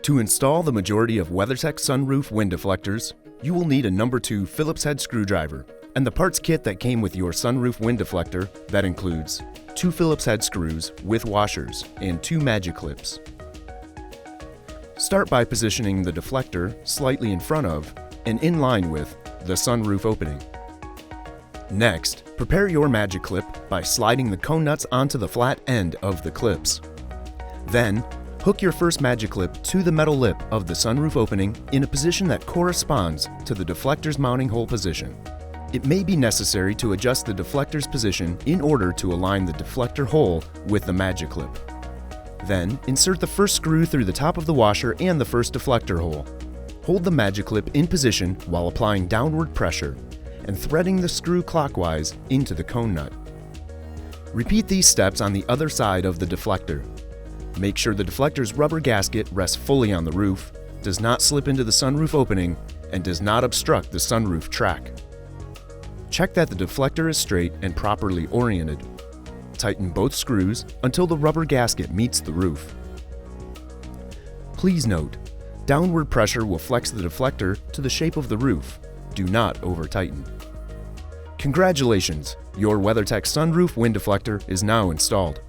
To install the majority of WeatherTech Sunroof Wind Deflectors, you will need a No. 2 Phillips head screwdriver and the parts kit that came with your sunroof wind deflector that includes 2 Phillips head screws with washers and 2 Magiclips. Start by positioning the deflector slightly in front of and in line with the sunroof opening. Next, prepare your Magiclip by sliding the cone nuts onto the flat end of the clips. Then, hook your first Magiclip to the metal lip of the sunroof opening in a position that corresponds to the deflector's mounting hole position. It may be necessary to adjust the deflector's position in order to align the deflector hole with the Magiclip. Then, insert the first screw through the top of the washer and the first deflector hole. Hold the Magiclip in position while applying downward pressure and threading the screw clockwise into the cone nut. Repeat these steps on the other side of the deflector. Make sure the deflector's rubber gasket rests fully on the roof, does not slip into the sunroof opening, and does not obstruct the sunroof track. Check that the deflector is straight and properly oriented. Tighten both screws until the rubber gasket meets the roof. Please note, downward pressure will flex the deflector to the shape of the roof. Do not over-tighten. Congratulations! Your WeatherTech Sunroof Wind Deflector is now installed.